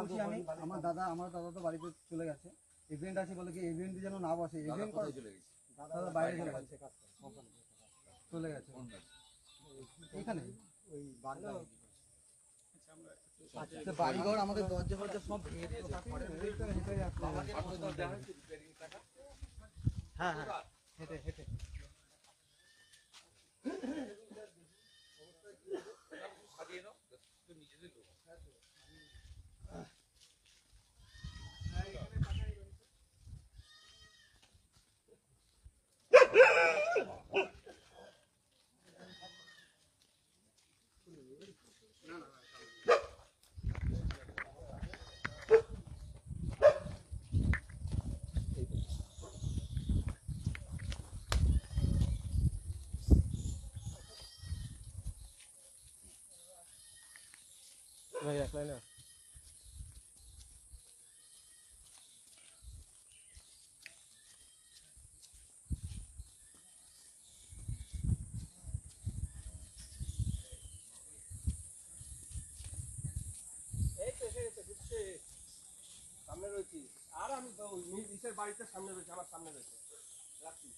বলছি আমি আমার দাদা তো বাড়িতে চলে গেছে, ইভেন্ট আছে বলে কি ইভেন্ট যেন না বসে, ইভেন্ট করে চলে গেছে, দাদা বাইরে চলে গেছে এখানে ওই বাড়িঘর আমাদের দরজা ফরজা সব ভেঙে দিয়েছে। হ্যাঁ হ্যাঁ হেঁটে হেঁটে ভাই একলাই না সামনে রয়েছি, আর আমি নিচের বাড়িতে সামনে রয়েছে, আমার সামনে রয়েছে রাখছি।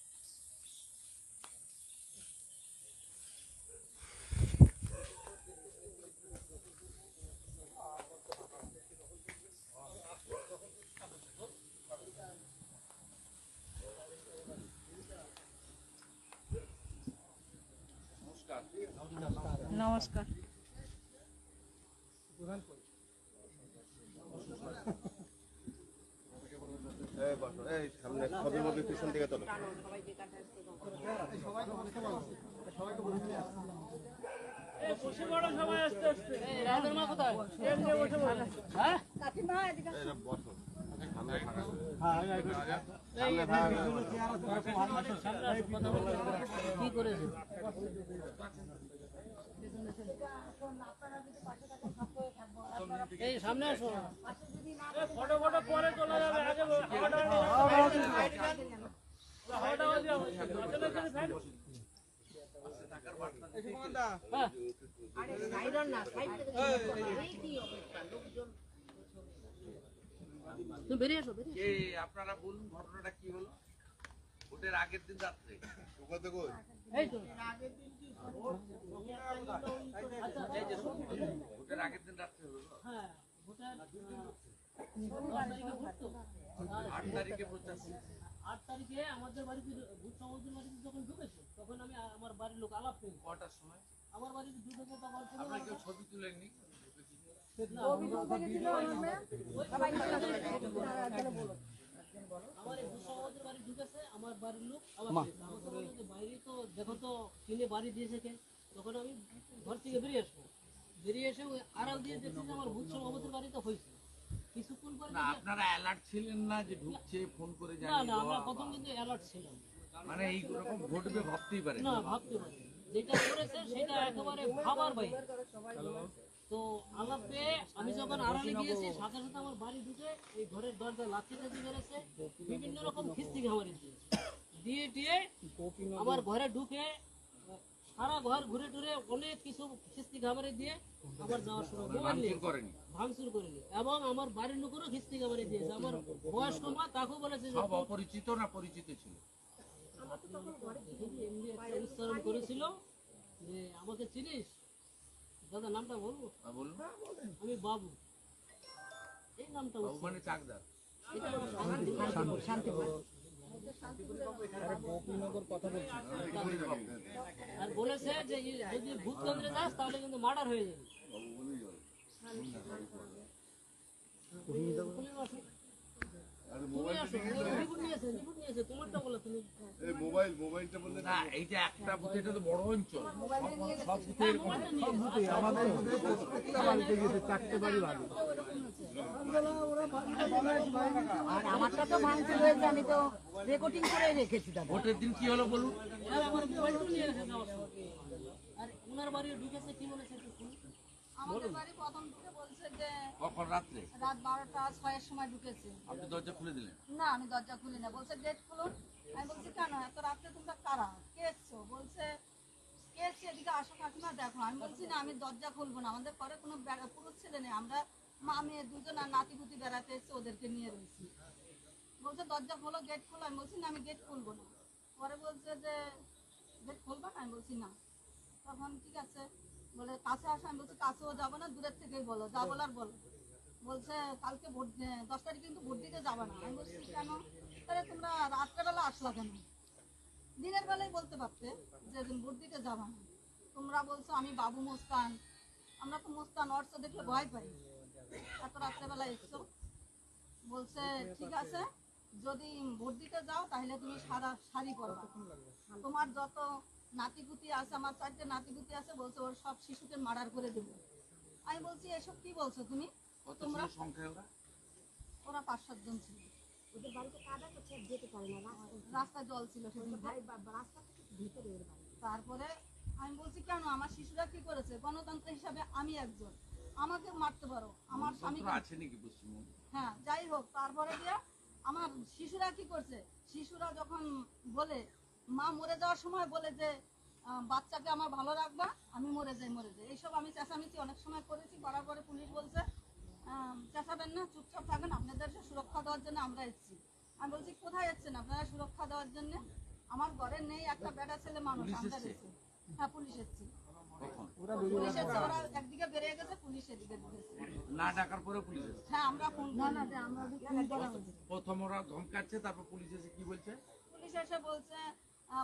নমস্কার। সামনে ছবির মধ্যে পিছন দিকে চলো। কি করেছে এই সামনে আসো, ফটো ফটো পরে চলে যাবে, আগে বেরিয়ে আসো। আপনারা বলুন ঘটনাটা কি হলো ভোটের আগের দিন রাত্রে? এই তো ভোটের আগের দিন রাত্রে হলো। হ্যাঁ, 8 তারিখে প্রচার। 8 তারিখে আমাদের বাড়িতে ভূত সমাজের বাড়িতে যখন ঢুকেছে তখন আমি আমার বাড়ির লোক আলাপ করি। কটার সময়? আমার বাড়িতে ঢুকেছে তখন আপনারা কেউ ছবি তুলেননি? আমার এই ভূত সমাজের বাড়ি ঢুকেছে, আমার বাড়ির লোক আলাপ করেছে। আমাকে বললো যে বাইরে তো দেখো তো কিনে বাড়ি দিয়েছে কে। তখন আমি ঘর থেকে বেরিয়ে আসবো, বেরিয়ে এসে ওই আড়াল দিয়ে দেখছি যে আমার ভূত সমাজের বাড়িতে হয়েছে। কিছুক্ষণ পরে না আপনারা অ্যালার্ট ছিলেন না যে ঢুকছে, ফোন করে না জানিয়ে না আমরা দেওয়া? প্রথম কিন্তু অ্যালার্ট ছিলাম মানে এই রকম ঘটবে ভাবতেই পারেন না, ভাবতে পারি যেটা করেছে সেটা একেবারে ভাবার বাইরে। তো আলাপে আমি যখন আড়ালে গিয়েছি সাথে সাথে আমার বাড়ি ঢুকে এই ঘরের দরজা লাথি টাথি মেরেছে, বিভিন্ন রকম খিস্তি খাবারি দিয়ে দিয়ে আমার ঘরে ঢুকে সারা ঘর ঘুরে টুরে অনেক কিছু খিস্তি খাবারে দিয়ে আবার যাওয়ার সময় মোবাইল নিয়ে করেনি, ভাঙচুর করেনি এবং আমার বাড়ির লোকেরও খিস্তি খাবারে দিয়েছে। আমার বয়স্ক মা তাকেও বলেছে যে সব অপরিচিত না পরিচিত ছিল? এমনি একটা উচ্চারণ করেছিল যে আমাকে চিনিস? দাদা নামটা বলবো? বলুন। আমি বাবু, এই নামটা বাবু মানে চাকদার। আর বলেছে যে যদি ভূত কেন্দ্রে যাস তাহলে কিন্তু মার্ডার হয়ে যাবে। তোমারটা বলো তুমি। মোবাইলটা বললে না এই যে একটা বুথ, এটা তো বড় অঞ্চল, সব বুথে এরকম। আর আমারটা তো ভাঙচুর হয়েছে, আমি তো রেকর্ডিং করে রেখেছি দাদা। ভোটের দিন কি হলো বলুন? আমার মোবাইলটা নিয়ে রেখে যাওয়ার সময়। আর ওনার বাড়ি ঢুকেছে কি বলেছে একটু শুনুন। আমাদের বাড়ি প্রথম ঢুকে বলছে যে কখন? রাত্রে? রাত 12টা 6 এর সময় ঢুকেছে। আপনি দরজা খুলে দিলেন? না আমি দরজা খুলি না, বলছে গেট খুলুন। আমি বলছি কেন এত রাত্রে তোমরা কারা, কে এসছো? বলছে কে এসছে এদিকে আসো কাকিমা দেখো। আমি বলছি না আমি দরজা খুলবো না, আমাদের ঘরে কোনো পুরুষ ছেলে নেই, আমরা মা মেয়ে দুজন আর নাতিপুতি বেড়াতে এসছে, ওদেরকে নিয়ে রয়েছি। বলছে দরজা খোলো, গেট খোলো। আমি বলছি না, আমি গেট খুলবো না। পরে বলছে যে গেট খুলবা না? আমি বলছি না। তখন ঠিক আছে বলে কাছে আসে। আমি বলছি কাছেও যাবো না, দূরের থেকেই বলো, যা বলার বলো। বলছে কালকে ভোট 10 তারিখ কিন্তু ভোট দিতে যাবে না। আমি বলছি কেন? তাহলে তোমরা রাত্রেবেলা আসলা কেন? দিনের বেলায় বলতে পারতে যে দিন ভোট দিতে যাবে না। তোমরা বলছো আমি বাবু মোস্তান, আমরা তো মোস্তান অর্থ দেখলে ভয় পাই, এত রাত্রেবেলা এসছো। বলছে ঠিক আছে, যদি ভোট দিতে যাও তাহলে তুমি সাদা শাড়ি পরবা, তোমার যত নাতিপুতি আছে, আমার 4টে নাতিপুতি আছে, বলছে ওর সব শিশুকে মার্ডার করে দেবো। আমি বলছি এসব কি বলছো তুমি? তোমরা সংখ্যায় ওরা ওরা 5-7 জন ছিল। ওদের বাড়িতে কাদা করছে, যেতে পারে না, রাস্তায় জল ছিল সেদিন। রাস্তা থেকে ভিতরে ওর বাড়ি। তারপরে আমি বলছি কেন, আমার শিশুরা কি করেছে? গণতন্ত্র হিসাবে আমি একজন, আমাকে মারতে পারো, আমার স্বামী আছে নাকি পশ্চিমবঙ্গে? হ্যাঁ যাই হোক। তারপরে দিয়ে আমার শিশুরা কি করছে, শিশুরা যখন বলে মা মরে যাওয়ার সময় বলে যে বাচ্চাকে আমার ভালো রাখবা, আমি মরে যাই মরে যাই, এইসব আমি চেঁচামেচি অনেক সময় করেছি। করার পরে পুলিশ বলছে চেঁচাবেন না, চুপচাপ থাকেন, আপনাদের সুরক্ষা দেওয়ার জন্য আমরা এসেছি। আমি বলছি কোথায় এসছেন আপনারা সুরক্ষা দেওয়ার জন্য? আমার ঘরে নেই একটা বেটা ছেলে মানুষ, আমরা এসেছি। হ্যাঁ পুলিশ এসেছে, পুলিশ এসেছে, ওরা একদিকে বেরিয়ে গেছে, পুলিশ এদিকে ঢুকেছে। না ডাকার পরে পুলিশ এসেছে। হ্যাঁ আমরা ফোন প্রথম ওরা ধমকাচ্ছে, তারপর পুলিশ এসে কি বলছে? পুলিশ এসে বলছে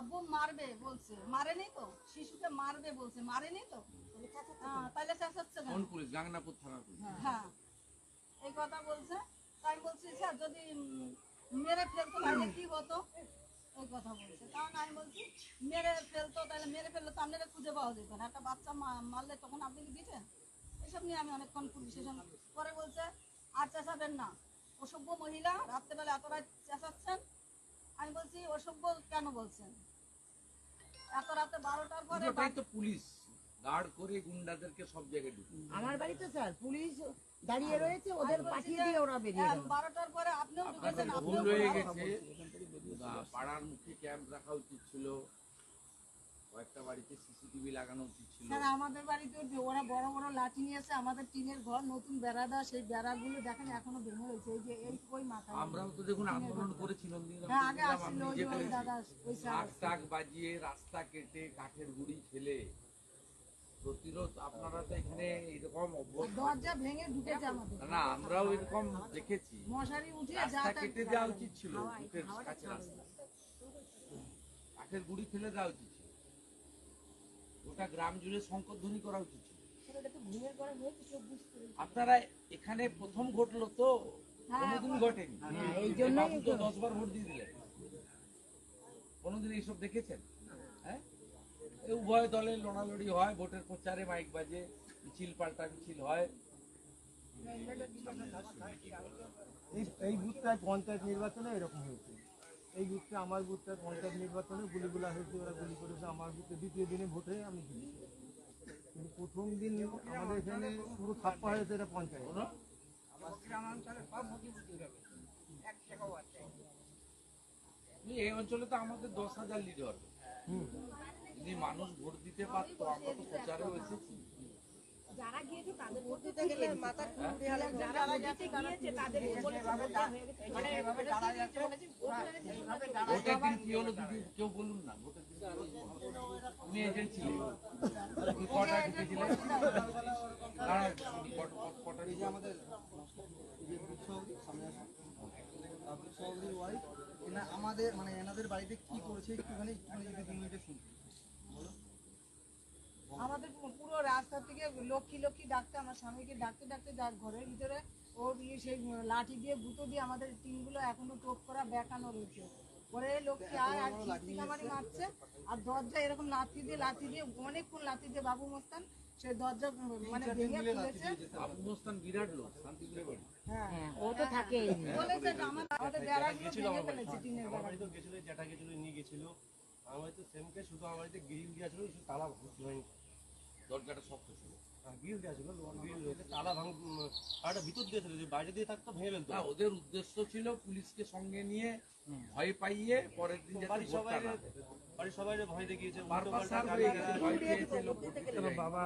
বোম মারবে, বলছে মারেনি তো, শিশুকে মারবে বলছে, মারেনি তো, তাহলে চেঁচাচ্ছে কেন? কোন পুলিশ? গাংনাপুর থানার পুলিশ। হ্যাঁ এই কথা বলছে। তাই বলছি স্যার যদি মেরে ফেলতো তাহলে কি হতো, এই কথা বলছে। কারণ আমি বলছি মেরে ফেলতো, তাহলে মেরে ফেললে তো আপনারা খুঁজে পাওয়া যেত না, একটা বাচ্চা মারলে তখন আপনি কি দিতেন? এসব নিয়ে আমি অনেকক্ষণ পুলিশ স্টেশন। পরে বলছে আর চেঁচাবেন না, অসভ্য মহিলা, রাত্রেবেলা এত রাত চেঁচাচ্ছেন। আমি বলছি অসভ্য কেন বলছেন? এত রাতে 12টার পরে পুরোটাই তো পুলিশ গার্ড করে গুন্ডাদেরকে সব জায়গায় ঢুকে। আমার বাড়িতে স্যার পুলিশ দাঁড়িয়ে রয়েছে, ওদের পাঠিয়ে দিয়ে ওরা বেরিয়ে গেল। 12টার পরে আপনিও ঢুকেছেন, ভুল আপনিও হয়ে গেছে। পাড়ার মুখে ক্যাম্প রাখা উচিত ছিল, কয়েকটা বাড়িতে সিসিটিভি লাগানো উচিত ছিল। স্যার আমাদের বাড়িতে ওরা বড় বড় লাঠি নিয়েছে, আমাদের টিনের ঘর নতুন বেড়া দেওয়া, সেই বেড়াগুলো দেখেন এখনো ভেঙে রয়েছে, এই যে এই ওই মাথায়। আমরাও তো দেখুন আন্দোলন করেছিলাম, হ্যাঁ আগে আসছিল ওই যে ওই দাদা ওই শাক টাক বাজিয়ে রাস্তা কেটে কাঠের গুড়ি ফেলে প্রতিরোধ। আপনারা তো এখানে এরকম দরজা ভেঙে ঢুকেছে আমাদের, না, আমরাও এরকম দেখেছি। মশারি উঠিয়ে রাস্তা কেটে দেওয়া উচিত ছিল, বুথের কাছে রাস্তা কাঠের গুড়ি ফেলে দেওয়া উচিত ছিল, গোটা গ্রাম জুড়ে শঙ্করধ্বনি করা উচিত ছিল। আপনারা এখানে প্রথম ঘটলো তো, কোনোদিন ঘটেনি, এই জন্যই তো 10 বার ভোট দিয়ে দিলেন। কোনোদিন এইসব দেখেছেন? হ্যাঁ, উভয় দলে লড়ালড়ি হয়, ভোটের প্রচারে মাইক বাজে, মিছিল পাল্টা মিছিল হয়। এই বুথটায় পঞ্চায়েত নির্বাচনে এরকম হয়েছে। এই বুথটা আমার বুথটায় পঞ্চায়েত নির্বাচনে গুলিগুলা হয়েছে, ওরা গুলি করেছে আমার বুথে। দ্বিতীয় দিনে ভোটে আমি জিতেছি, কিন্তু প্রথম দিন আমাদের এখানে পুরো ছাপ্পা হয়েছে, এটা পঞ্চায়েত। এই অঞ্চলে তো আমাদের 10,000 লিডার, যদি মানুষ ভোট দিতে পারতো, আমরা তো প্রচারেও এসেছি। যারা গিয়েছে তাদের করতে গেলে মাথা যারা গিয়েছে তাদের ভোটের দিন কি হলো দিদি কেউ বলুন না। ভোটের দিন তুমি এজেন্ট ছিলেন, তুমি কটায় ঢুকেছিলেন? কটার এই যে আমাদের এই যে বিশ্বজিৎ সামনে আসে, বিশ্বজিৎ ওয়াইফ, আমাদের মানে এনাদের বাড়িতে কি করেছে একটুখানি যদি 2 মিনিটে শুনছি। আমাদের পুরো রাস্তা থেকে লক্ষ্মী লক্ষ্মী ডাকতে, আমার স্বামীকে ডাকতে ডাকতে যার ঘরের ভিতরে ওর সেই লাঠি দিয়ে গুঁতো দিয়ে আমাদের টিনগুলো এখনো টোপ করা বেঁকানো রয়েছে। পরে লক্ষ্মী আর চিৎকামারি মারছে, আর দরজা এরকম লাঠি দিয়ে অনেকক্ষণ লাঠি দিয়ে বাবু মোস্তান সেই দরজা মানে ভেঙে খুলেছে। বাবু মোস্তান বিরাট লোক, শান্তিপুরে বাড়ি। হ্যাঁ ও তো থাকে বলেছে যে আমাদের বেড়াগুলো ভেঙে ফেলেছে, টিনের বেড়া। বাড়িতে গেছিল, জ্যাঠা গেছিল, নিয়ে গেছিল আমার বাড়িতে সেমকে, শুধু আমার বাড়িতে গ্রিল দেওয়া ছিল, শুধু তালা ভর্তি হয়নি। দরজাটা শক্ত ছিল, গ্রিল দেওয়া ছিল, লোহার গ্রিল রয়েছে, তালা তালাটা ভিতর দিয়ে ছিল, যে বাইরে দিয়ে থাকতো ভেঙে ফেলতো। না, ওদের উদ্দেশ্য ছিল পুলিশকে সঙ্গে নিয়ে ভয় পাইয়ে পরের দিন যাতে বাড়ির ভোটটা সবাই না দেয়। বাড়ির সবাই ভয় দেখিয়েছে, পারপাস হয়ে গেছে, ভয় পেয়েছে, লোক ভোট দিতে বাবা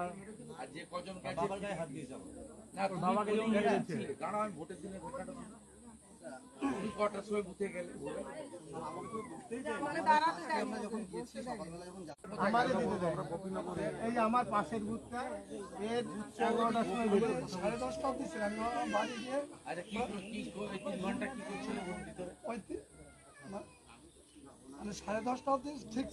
আর যে কজন বাবার গায়ে হাত দিয়েছে আমার। না তুমি polling agent ছিলে, কারণ আমি ভোটের দিনে ভোটটা তুমি কটার সময় বুথে গেলে ভোটে? মানে দাঁড়াতে দেয় আমরা যখন গিয়েছি সকালবেলা যখন আমাদের দিতে দেয়। এই যে আমার পাশের বুথটা এর 11টার সময় ভোটে 10:30 অবধি ছিল, আমি আমার বাড়ি গিয়ে আচ্ছা কি কি এই 3 ঘন্টা কি করছিলে ভোটের ভিতরে? মানে 10:30 অবধি ঠিক